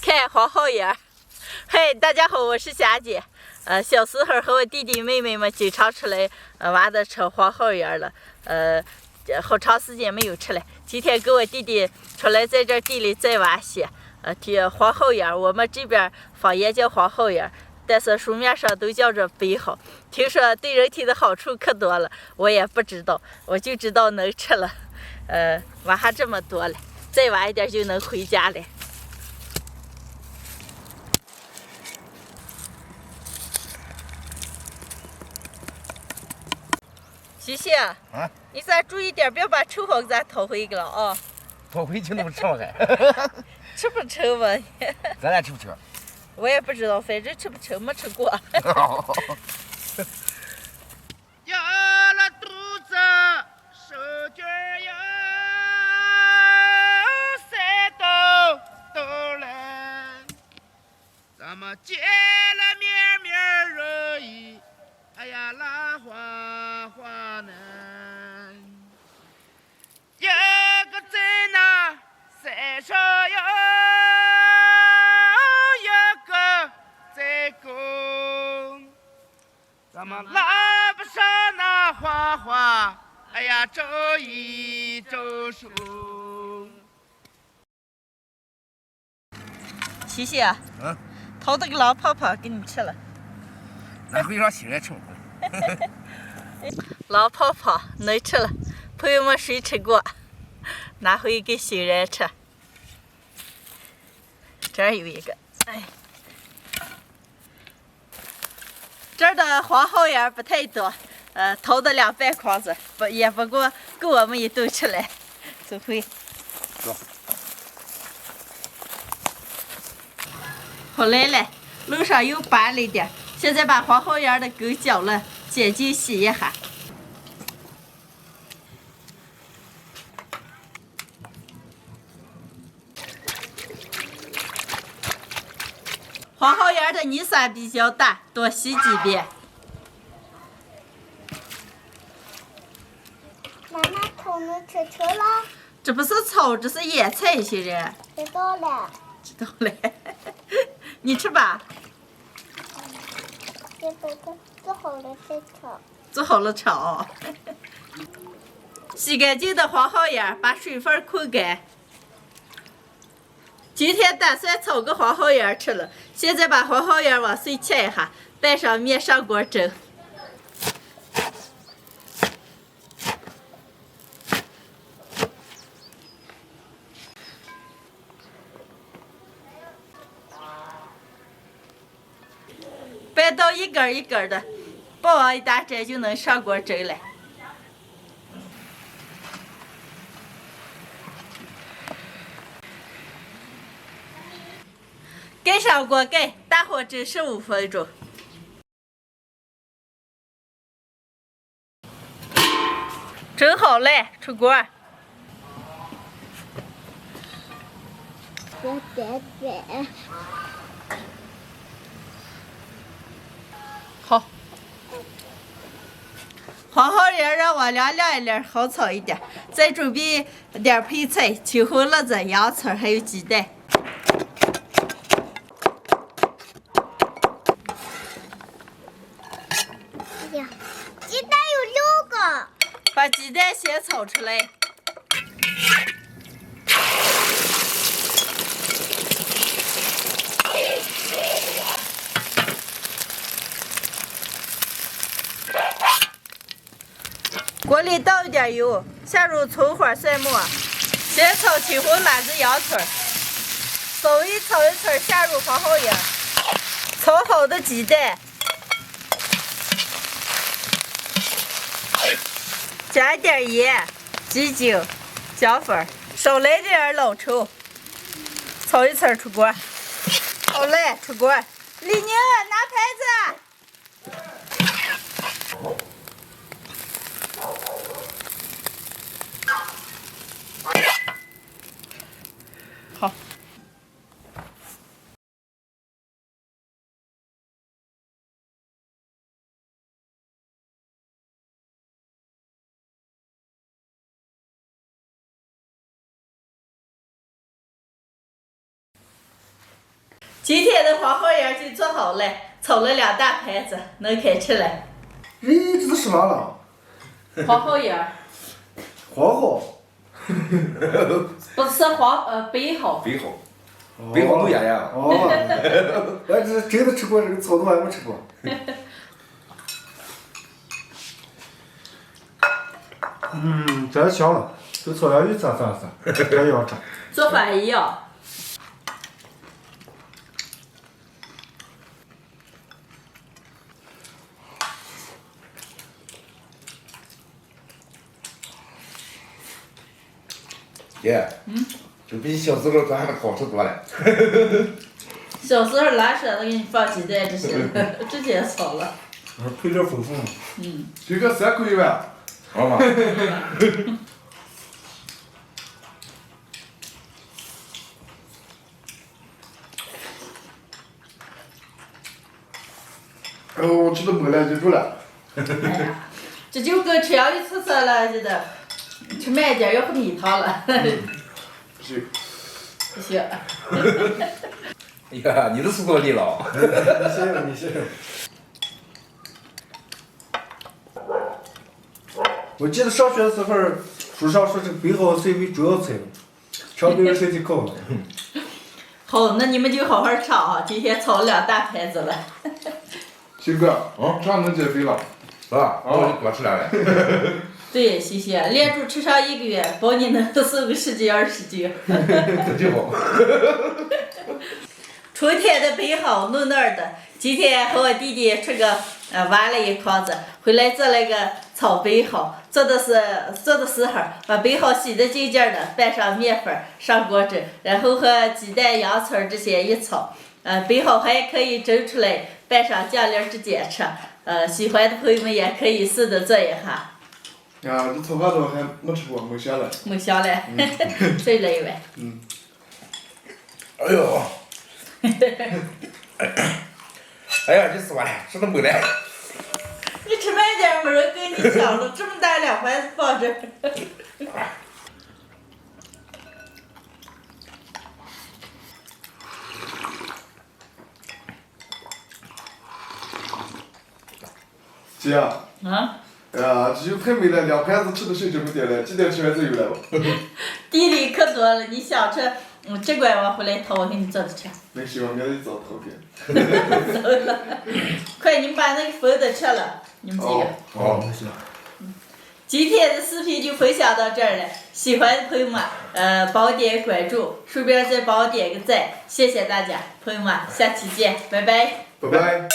看黄好叶儿。嘿，大家好，我是霞姐。小时候和我弟弟妹妹们经常出来挖的吃黄好叶了。好长时间没有吃了。今天跟我弟弟出来在这地里再挖些。黄好叶，我们这边方言叫黄好叶，但是书面上都叫着白蒿。听说对人体的好处可多了，我也不知道，我就知道能吃了。挖还这么多了，再挖一点就能回家了。西西啊，你咱注意点，别把臭蒿给咱掏回去了啊！掏回去那不吃吗？还吃不成吗？咱俩吃不吃？我也不知道，反正吃不成，没吃过。饿了肚子，手绢呀，塞兜来，咱们见了面容易，哎呀拉花花呢，一个在那山上呀，一个在宫，咱们拉不上那花花，哎呀周一周数。西西啊，掏这个狼泡泡给你吃了。拿回让新人吃。狼泡泡能吃了，朋友们谁吃过？拿回给新人吃。这儿有一个，哎，这儿的黄好叶不太多，掏的2半筐子，也不够我们一顿吃了。走回。走。回来了，路上又拔了一点，现在把黄好叶的根绞了，洗净洗一下。黄好叶的泥酸比较大，多洗几遍。妈妈，草能吃了？这不是草，这是野菜，些人。知道了。知道了。你吃吧。这个做好了再炒。做好了炒。洗干净的黄好叶，把水分控干。今天打算炒个黄好叶吃了，现在把黄好叶往碎切一下，拌上面上锅蒸。拌到一根一根的，包上一大针就能上锅蒸了。盖上锅盖，大火蒸15分钟。蒸好了，出锅。别。好。黄好叶让我晾一晾，好炒一点。再准备点配菜，青红辣子、洋葱还有鸡蛋。哎呀，鸡蛋有6个。把鸡蛋先炒出来。锅里倒一点油，下入葱花蒜末，先炒青红辣子、洋葱，稍微炒一炒，下入黄好叶，炒好的鸡蛋，加一点盐、鸡精、姜粉，少来点老抽，炒一炒出锅。好嘞，出锅。李宁，拿牌子。好。今天的花好样就做好了，炒了2大盘子，能开吃了。咦，这都是啥了？花好样，花好。不是北好。背后，背后都压压。哦，俺这真的吃过这个草豆，还没吃过。真香了，跟草原鱼散，真一样吃。做饭一样。姐，就比小时候做还的好吃多了。小时候哪舍得给你放鸡蛋这些了，直接炒了。配料丰富嘛。这个3口1万。好嘛。哎呦，我吃都没了，记住了。哎呀，这就跟吃洋芋吃色了似的，吃慢点要喝蜜糖了。行。不行。呀，你都吃多地了。你先。我记得上学的时候，书上说这个北好菜为主要菜，长对身体好。好，那你们就好好吃啊！今天炒了2大盘子了。鑫哥，这样能减肥了。是吧？我就多吃点了。对，谢谢，连着吃上1个月，保你能瘦个10斤20斤。这就好。春天的北好嫩嫩的，今天和我弟弟出个挖了一筐子，回来做了个炒北好，做的时候把北好洗得净净的，拌上面粉，上锅蒸，然后和鸡蛋、洋葱这些一炒，北好还可以蒸出来，拌上酱料直接吃。喜欢的朋友们也可以试着做一下。呀，这炒饭都还没吃过，没香了。没香嘞，再来一碗。哎呦。哎呀，你吃完了，吃都没了。你吃慢点，没人跟你抢了，这么大2盘子放这儿。姐。哎呀，这就太美了，2盘子吃的睡就没点了，几点吃完就有了。地里可多了，你想吃，只管往回来掏，我给你做着吃。没希望，明天早掏片。走了，快，你们把那个粉都吃了，你们几个。好。今天的视频就分享到这儿了，喜欢的朋友们，帮我点关注，顺便再帮我点个赞，谢谢大家，朋友们，下期见，拜拜。拜拜。